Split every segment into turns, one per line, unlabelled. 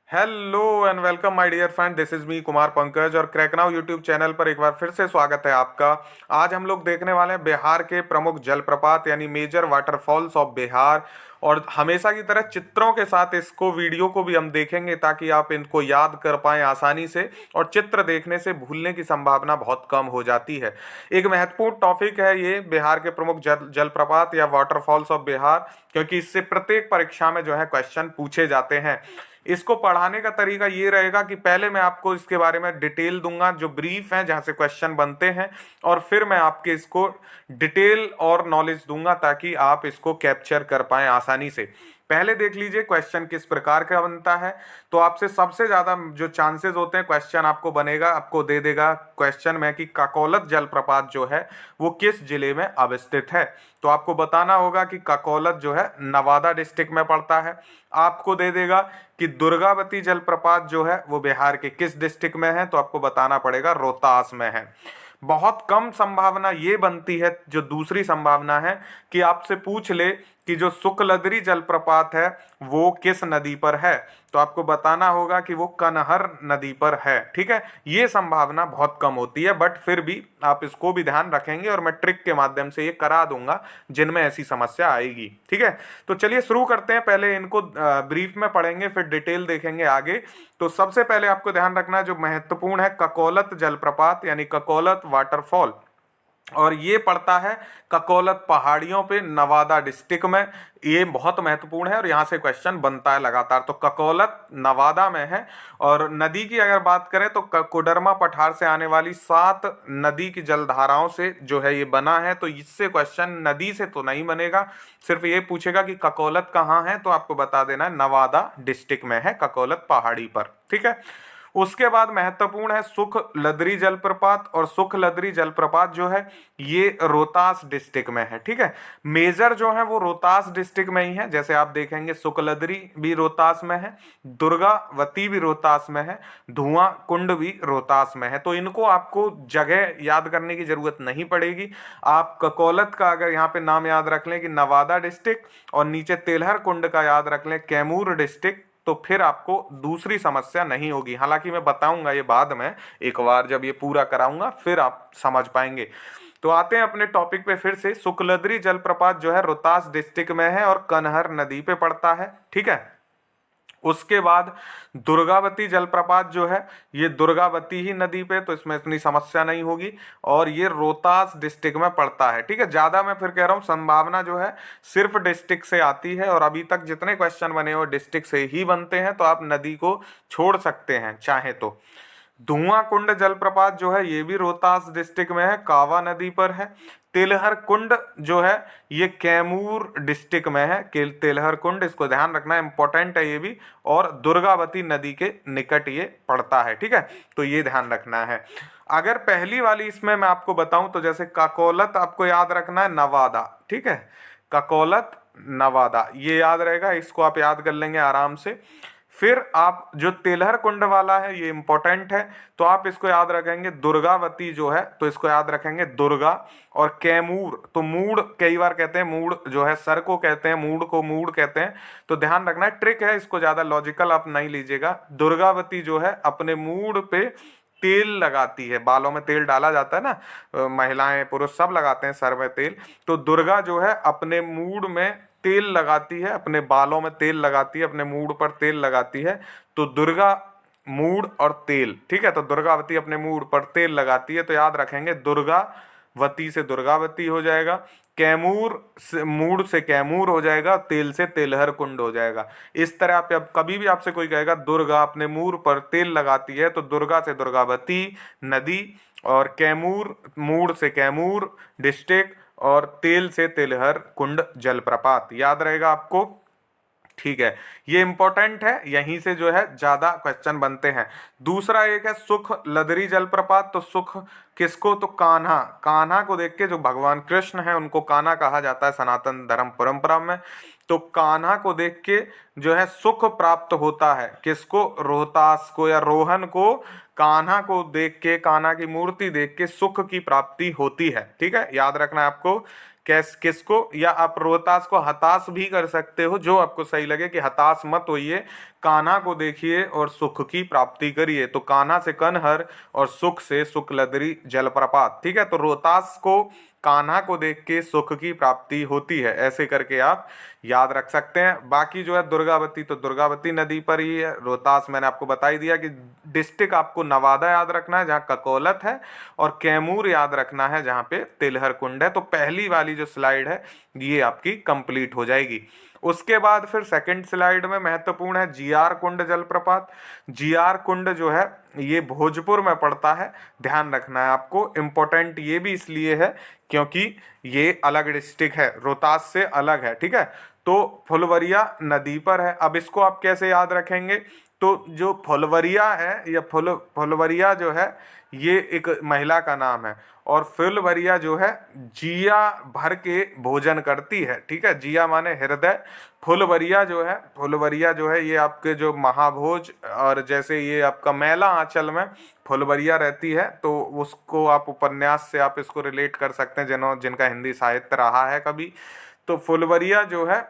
Hello and welcome my dear friend, this is me Kumar Pankaj और crack now YouTube channel पर एक बार फिर से स्वागत है आपका। आज हम लोग देखने वाले हैं बिहार के प्रमुख जलप्रपात यानी मेजर वाटरफॉल्स ऑफ बिहार। और हमेशा की तरह चित्रों के साथ इसको वीडियो को भी हम देखेंगे ताकि आप इनको याद कर पाएं आसानी से। और चित्र देखने से भूलने की संभावना बहुत कम हो जाती है। एक महत्वपूर्ण टॉपिक है ये बिहार के प्रमुख जलप्रपात या वाटरफॉल्स ऑफ बिहार, क्योंकि इससे प्रत्येक परीक्षा में जो है क्वेश्चन पूछे जाते हैं। इसको पढ़ाने का तरीका ये रहेगा कि पहले मैं आपको इसके बारे में डिटेल दूंगा, जो ब्रीफ है जहाँ से क्वेश्चन बनते हैं, और फिर मैं आपके इसको डिटेल और नॉलेज दूंगा ताकि आप इसको कैप्चर कर पाएं आसानी से। पहले देख लीजिए क्वेश्चन किस प्रकार का बनता है। तो आपसे सबसे ज्यादा जो चांसेस होते हैं क्वेश्चन आपको बनेगा, आपको दे देगा क्वेश्चन में कि ककोलत जलप्रपात जो है वो किस जिले में अवस्थित है। तो आपको बताना होगा कि ककोलत जो है नवादा डिस्ट्रिक्ट में पड़ता है। आपको दे देगा कि दुर्गावती जलप्रपात जो है वो बिहार के किस डिस्ट्रिक्ट में है, तो आपको बताना पड़ेगा रोहतास में है। बहुत कम संभावना ये बनती है, जो दूसरी संभावना है कि आपसे पूछ ले कि जो शुक्लद्री जलप्रपात है वो किस नदी पर है, तो आपको बताना होगा कि वो कनहर नदी पर है। ठीक है, ये संभावना बहुत कम होती है, बट फिर भी आप इसको भी ध्यान रखेंगे और मैं ट्रिक के माध्यम से ये करा दूंगा जिनमें ऐसी समस्या आएगी। ठीक है, तो चलिए शुरू करते हैं। पहले इनको ब्रीफ में पढ़ेंगे, फिर डिटेल देखेंगे आगे। तो सबसे पहले आपको ध्यान रखना है जो महत्वपूर्ण है, ककोलत जलप्रपात यानी ककोलत वाटरफॉल, और ये पड़ता है ककोलत पहाड़ियों पे नवादा डिस्ट्रिक्ट में। ये बहुत महत्वपूर्ण है और यहाँ से क्वेश्चन बनता है लगातार। तो ककोलत नवादा में है। और नदी की अगर बात करें तो कोडरमा पठार से आने वाली 7 नदी की जलधाराओं से जो है ये बना है। तो इससे क्वेश्चन नदी से तो नहीं बनेगा, सिर्फ ये पूछेगा कि ककोलत कहाँ है, तो आपको बता देना है नवादा डिस्ट्रिक्ट में है, ककोलत पहाड़ी पर। ठीक है, उसके बाद महत्वपूर्ण है सुख लदरी जलप्रपात, और सुख लदरी जलप्रपात जो है ये रोहतास डिस्ट्रिक्ट में है। ठीक है, मेजर जो है वो रोहतास डिस्ट्रिक्ट में ही है। जैसे आप देखेंगे शुक्लद्री भी रोहतास में है, दुर्गावती भी रोहतास में है, धुआं कुंड भी रोहतास में है। तो इनको आपको जगह याद करने की जरूरत नहीं पड़ेगी। आप ककोलत का अगर यहाँ पे नाम याद रख लें कि नवादा डिस्ट्रिक्ट, और नीचे तेलहर कुंड का याद रख लें कैमूर डिस्ट्रिक्ट, तो फिर आपको दूसरी समस्या नहीं होगी। हालांकि मैं बताऊंगा ये बाद में, एक बार जब ये पूरा कराऊंगा फिर आप समझ पाएंगे। तो आते हैं अपने टॉपिक पे फिर से। शुक्लद्री जलप्रपात जो है रोहतास डिस्ट्रिक्ट में है और कनहर नदी पे पड़ता है। ठीक है, उसके बाद दुर्गावती जलप्रपात जो है ये दुर्गावती ही नदी पे, तो इसमें इतनी समस्या नहीं होगी, और ये रोहतास डिस्ट्रिक्ट में पड़ता है। ठीक है, ज्यादा मैं फिर कह रहा हूँ संभावना जो है सिर्फ डिस्ट्रिक्ट से आती है, और अभी तक जितने क्वेश्चन बने हो डिस्ट्रिक्ट से ही बनते हैं, तो आप नदी को छोड़ सकते हैं चाहे तो। धुआं कुंड जलप्रपात जो है ये भी रोहतास डिस्ट्रिक्ट में है, कावा नदी पर है। तेलहर कुंड जो है ये कैमूर डिस्ट्रिक्ट में है, तेलहर कुंड, इसको ध्यान रखना इंपॉर्टेंट है ये भी, और दुर्गावती नदी के निकट ये पड़ता है। ठीक है, तो ये ध्यान रखना है। अगर पहली वाली इसमें मैं आपको बताऊं तो जैसे ककोलत आपको याद रखना है नवादा। ठीक है, ककोलत नवादा ये याद रहेगा, इसको आप याद कर लेंगे आराम से। फिर आप जो तेलहर कुंड वाला है ये इंपॉर्टेंट है, तो आप इसको याद रखेंगे दुर्गावती जो है, तो इसको याद रखेंगे दुर्गा। और कैमूर, तो मूड कई बार कहते हैं, मूड जो है सर को कहते हैं, मूड को मूड कहते हैं, तो ध्यान रखना है, ट्रिक है, इसको ज्यादा लॉजिकल आप नहीं लीजिएगा। दुर्गावती जो है अपने मूड पे तेल लगाती है, बालों में तेल डाला जाता है ना, महिलाएं पुरुष सब लगाते हैं सर में तेल। तो दुर्गा जो है अपने मूड में तेल लगाती है, अपने बालों में तेल लगाती है, अपने मूड पर तेल लगाती है। तो दुर्गा मूड और तेल। ठीक है, तो दुर्गावती अपने मूड पर तेल लगाती है, तो याद रखेंगे दुर्गावती से दुर्गावती हो जाएगा, कैमूर से मूड से कैमूर हो जाएगा, तेल से तेलहर कुंड हो जाएगा। इस तरह आप कभी भी आपसे कोई कहेगा दुर्गा अपने मूड पर तेल लगाती है, तो दुर्गा से दुर्गावती नदी, और कैमूर मूड से कैमूर डिस्ट्रिक्ट, और तेल से तेलहर कुंड जलप्रपात, याद रहेगा आपको। ठीक है, ये इंपॉर्टेंट है, यहीं से जो है ज्यादा क्वेश्चन बनते हैं। दूसरा एक है सुख लदरी जलप्रपात। तो सुख किसको, तो कान्हा, कान्हा को देख के, जो भगवान कृष्ण है उनको कान्हा कहा जाता है सनातन धर्म परंपरा में। तो कान्हा को देख के जो है सुख प्राप्त होता है, किसको, रोहतास को या रोहन को, कान्हा को देख के, कान्हा की मूर्ति देख के सुख की प्राप्ति होती है। ठीक है, याद रखना है आपको किसको, या आप रोहतास को हताश भी कर सकते हो, जो आपको सही लगे, कि हताश मत होइए, कान्हा को देखिए और सुख की प्राप्ति करिए। तो कान्हा से कनहर और सुख से शुक्लद्री जलप्रपात। ठीक है, तो रोहतास को कान्हा को देख के सुख की प्राप्ति होती है, ऐसे करके आप याद रख सकते हैं। बाकी जो है दुर्गावती, तो दुर्गावती नदी पर ही है। रोहतास मैंने आपको बता ही दिया कि डिस्ट्रिक्ट आपको नवादा याद रखना है जहाँ ककोलत है, और कैमूर याद रखना है जहाँ पे तिलहर कुंड है। तो पहली वाली जो स्लाइड है ये आपकी कंप्लीट हो जाएगी। उसके बाद फिर सेकंड स्लाइड में महत्वपूर्ण है जीआर कुंड जलप्रपात। जीआर कुंड जो है ये भोजपुर में पड़ता है, ध्यान रखना है आपको। इम्पोर्टेंट ये भी इसलिए है क्योंकि ये अलग डिस्ट्रिक्ट है, रोहतास से अलग है। ठीक है, तो फुलवरिया नदी पर है। अब इसको आप कैसे याद रखेंगे, तो जो फुलवरिया है या फुलवरिया जो है ये एक महिला का नाम है, और फुलवरिया जो है जिया भर के भोजन करती है। ठीक है, जिया माने हृदय, फुलवरिया जो है ये आपके जो महाभोज, और जैसे ये आपका मैला आंचल में फुलवरिया रहती है, तो उसको आप उपन्यास से आप इसको रिलेट कर सकते हैं जिनका हिंदी साहित्य रहा है कभी। तो फुलवरिया जो है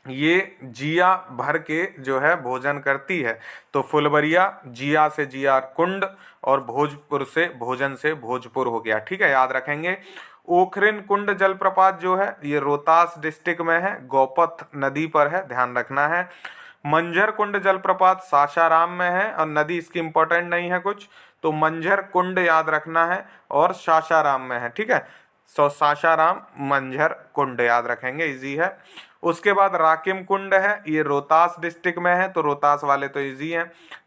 ये जिया भर के जो है भोजन करती है। तो फुलवरिया, जिया से जिया कुंड, और भोजपुर से भोजन से भोजपुर हो गया। ठीक है, याद रखेंगे। ओखरिन कुंड जलप्रपात जो है ये रोहतास डिस्ट्रिक्ट में है, गोपथ नदी पर है, ध्यान रखना है। मंझर कुंड जलप्रपात सासाराम में है, और नदी इसकी इंपॉर्टेंट नहीं है कुछ, तो मंझर कुंड याद रखना है, और सासाराम में है। ठीक है, सो सासाराम मंझर कुंड याद रखेंगे, इजी है। उसके बाद राकिम कुंड है, ये रोहतास डिस्ट्रिक्ट में है, तो रोहतास वाले तो इजी हैं।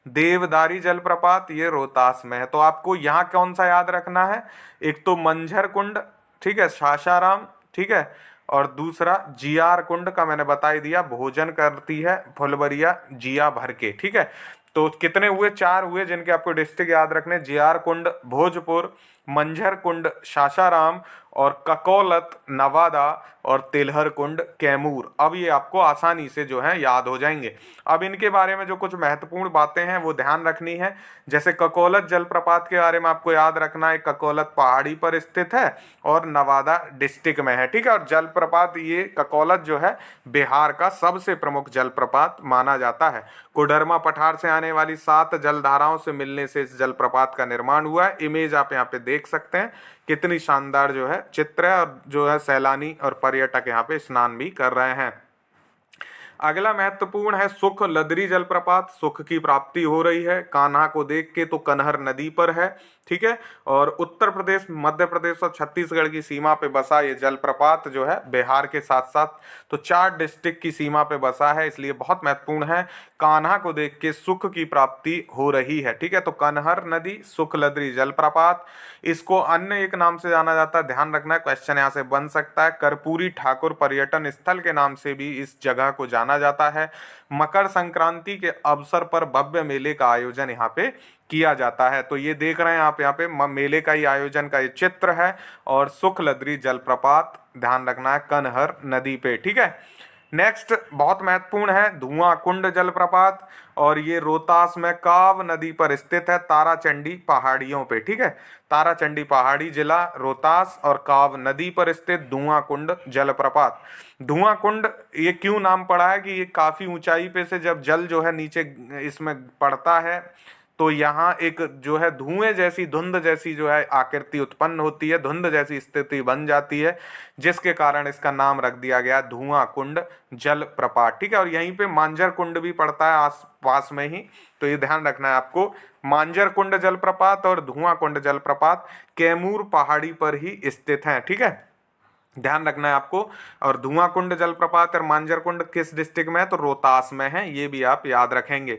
देवदारी जलप्रपात ये रोहतास में है, तो आपको यहाँ कौन सा याद रखना है, एक तो मंझर कुंड, ठीक है, सासाराम, ठीक है, और दूसरा जियार कुंड का मैंने बता ही दिया, भोजन करती है फुलवरिया जिया भर के। ठीक है, तो कितने हुए, 4 हुए जिनके आपको डिस्ट्रिक्ट याद रखने, जियार कुंड भोजपुर, मंझर कुंड सासाराम, और ककोलत नवादा, और तिलहर कुंड कैमूर। अब ये आपको आसानी से जो है याद हो जाएंगे। अब इनके बारे में जो कुछ महत्वपूर्ण बातें हैं वो ध्यान रखनी है। जैसे ककोलत जलप्रपात के बारे में आपको याद रखना है, ककोलत पहाड़ी पर स्थित है और नवादा डिस्ट्रिक्ट में है। ठीक है, और जलप्रपात ये ककोलत जो है बिहार का सबसे प्रमुख जलप्रपात माना जाता है। कोडरमा पठार से आने वाली 7 जलधाराओं से मिलने से इस जलप्रपात का निर्माण हुआ है। इमेज आप यहाँ पे देख सकते हैं, कितनी शानदार जो है चित्र है, और जो है सैलानी और पर्यटक यहाँ पे स्नान भी कर रहे हैं। अगला महत्वपूर्ण है सुख लदरी जलप्रपात। सुख की प्राप्ति हो रही है कान्हा को देख के, तो कनहर नदी पर है। ठीक है, और उत्तर प्रदेश, मध्य प्रदेश और छत्तीसगढ़ की सीमा पे बसा ये जलप्रपात जो है बिहार के साथ साथ तो 4 डिस्ट्रिक्ट की सीमा पे बसा है, इसलिए बहुत महत्वपूर्ण है। कान्हा को देख के सुख की प्राप्ति हो रही है। ठीक है, तो कनहर नदी सुख लदरी जलप्रपात, इसको अन्य एक नाम से जाना जाता है, ध्यान रखना है, क्वेश्चन यहाँ से बन सकता है। कर्पूरी ठाकुर पर्यटन स्थल के नाम से भी इस जगह को जाना जाता है। मकर संक्रांति के अवसर पर भव्य मेले का आयोजन यहाँ पे किया जाता है। तो ये देख रहे हैं आप, यहाँ पे मेले का ही आयोजन का ये चित्र है, और सुखलदरी जलप्रपात ध्यान रखना है कनहर नदी पे। ठीक है, नेक्स्ट बहुत महत्वपूर्ण है धुआं कुंड जलप्रपात, और ये रोहतास में काव नदी पर स्थित है, ताराचंडी पहाड़ियों पे। ठीक है, ताराचंडी पहाड़ी जिला रोहतास और काव नदी पर स्थित धुआं कुंड जलप्रपात। धुआं कुंड ये क्यों नाम पड़ा है कि ये काफी ऊंचाई पे से जब जल जो है नीचे इसमें पड़ता है, तो यहाँ एक जो है धुएं जैसी, धुंध जैसी जो है आकृति उत्पन्न होती है, धुंध जैसी स्थिति बन जाती है, जिसके कारण इसका नाम रख दिया गया धुआं कुंड जल प्रपात। ठीक है, और यहीं पे मांझर कुंड भी पड़ता है आस पास में ही, तो ये ध्यान रखना है आपको। मांझर कुंड जलप्रपात और धुआं कुंड जलप्रपात कैमूर पहाड़ी पर ही स्थित हैं। ठीक है, ध्यान रखना है आपको। और धुआं कुंड जलप्रपात और मांझर कुंड किस डिस्ट्रिक्ट में है, तो रोहतास में है, ये भी आप याद रखेंगे।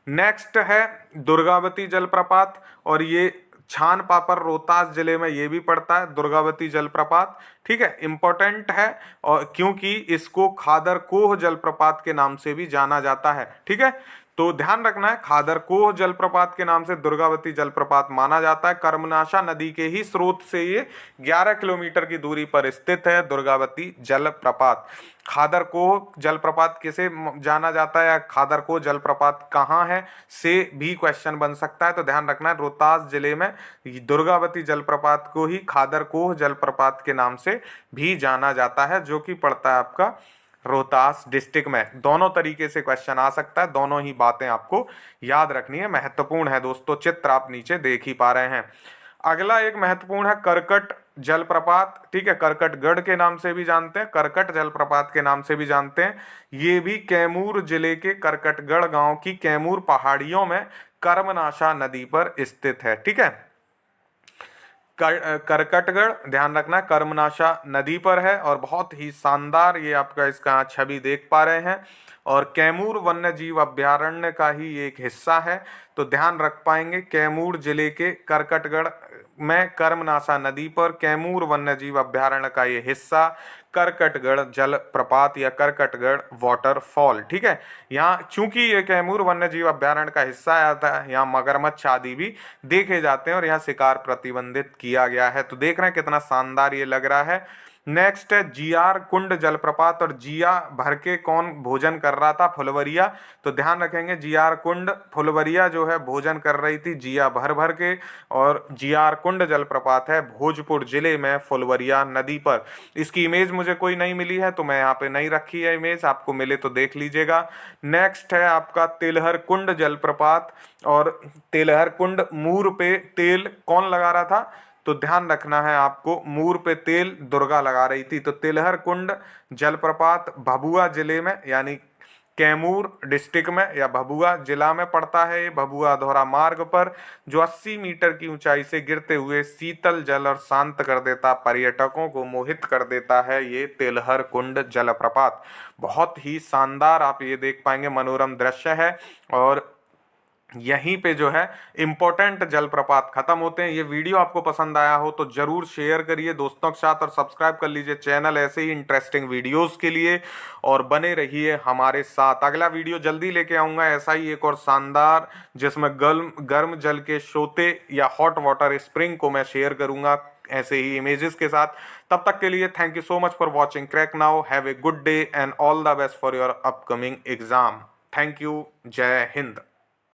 नेक्स्ट है दुर्गावती जलप्रपात, और ये छान पापर रोहतास जिले में ये भी पड़ता है दुर्गावती जलप्रपात। ठीक है, इंपॉर्टेंट है, और क्योंकि इसको खादर कोह जलप्रपात के नाम से भी जाना जाता है। ठीक है, तो ध्यान रखना है, खादरकोह जलप्रपात के नाम से दुर्गावती जलप्रपात माना जाता है। कर्मनाशा नदी के ही स्रोत से ये 11 किलोमीटर की दूरी पर स्थित है दुर्गावती जलप्रपात। खादरकोह जलप्रपात किसे जाना जाता है या खादरकोह जलप्रपात कहाँ है से भी क्वेश्चन बन सकता है। तो ध्यान रखना है, रोहतास जिले में दुर्गावती जलप्रपात को ही खादरकोह जलप्रपात के नाम से भी जाना जाता है, जो कि पड़ता है आपका रोहतास डिस्ट्रिक्ट में। दोनों तरीके से क्वेश्चन आ सकता है, दोनों ही बातें आपको याद रखनी है, महत्वपूर्ण है दोस्तों। चित्र आप नीचे देख ही पा रहे हैं। अगला एक महत्वपूर्ण है करकट जलप्रपात, ठीक है, करकटगढ़ के नाम से भी जानते हैं, करकट जलप्रपात के नाम से भी जानते हैं। ये भी कैमूर जिले के करकटगढ़ गांव की कैमूर पहाड़ियों में कर्मनाशा नदी पर स्थित है, ठीक है। करकटगढ़ ध्यान रखना कर्मनाशा नदी पर है और बहुत ही शानदार ये आपका इसका छवि देख पा रहे हैं, और कैमूर वन्य जीव अभ्यारण्य का ही एक हिस्सा है। तो ध्यान रख पाएंगे, कैमूर जिले के करकटगढ़ में कर्मनाशा नदी पर कैमूर वन्य जीव अभ्यारण्य का ये हिस्सा करकटगढ़ जलप्रपात या करकटगढ़ वाटरफॉल, ठीक है। यहाँ चूंकि ये कैमूर वन्य जीव अभ्यारण्य का हिस्सा आता है, यहाँ मगरमच्छ आदि भी देखे जाते हैं और यहाँ शिकार प्रतिबंधित किया गया है। तो देख रहे हैं कितना शानदार ये लग रहा है। नेक्स्ट है जियार कुंड जलप्रपात, और जिया भर के कौन भोजन कर रहा था, फुलवरिया। तो ध्यान रखेंगे, जियार कुंड फुलवरिया जो है भोजन कर रही थी जिया भर भर के, और जियार कुंड जलप्रपात है भोजपुर जिले में फुलवरिया नदी पर। इसकी इमेज मुझे कोई नहीं मिली है तो मैं यहाँ पे नहीं रखी है इमेज, आपको मिले तो देख लीजिएगा। नेक्स्ट है आपका तेलहर कुंड जलप्रपात, और तेलहर कुंड मूर पे तेल कौन लगा रहा था, तो ध्यान रखना है आपको, मूर पे तेल दुर्गा लगा रही थी। तो तेलहर कुंड जलप्रपात भभुआ जिले में यानी कैमूर डिस्ट्रिक्ट में या भभुआ जिला में पड़ता है। ये भभुआ धौरा मार्ग पर जो 80 मीटर की ऊंचाई से गिरते हुए शीतल जल और शांत कर देता, पर्यटकों को मोहित कर देता है ये तेलहर कुंड जलप्रपात। बहुत ही शानदार आप ये देख पाएंगे, मनोरम दृश्य है। और यहीं पे जो है इम्पोर्टेंट जलप्रपात खत्म होते हैं। ये वीडियो आपको पसंद आया हो तो जरूर शेयर करिए दोस्तों के साथ और सब्सक्राइब कर लीजिए चैनल ऐसे ही इंटरेस्टिंग वीडियोस के लिए, और बने रहिए हमारे साथ। अगला वीडियो जल्दी लेके आऊँगा ऐसा ही एक और शानदार, जिसमें गर्म गर्म जल के सोते या हॉट वाटर स्प्रिंग को मैं शेयर करूँगा ऐसे ही इमेजेस के साथ। तब तक के लिए thank you so much for watching crack now. Have a good day and all the best for your upcoming exam. Thank you. जय हिंद।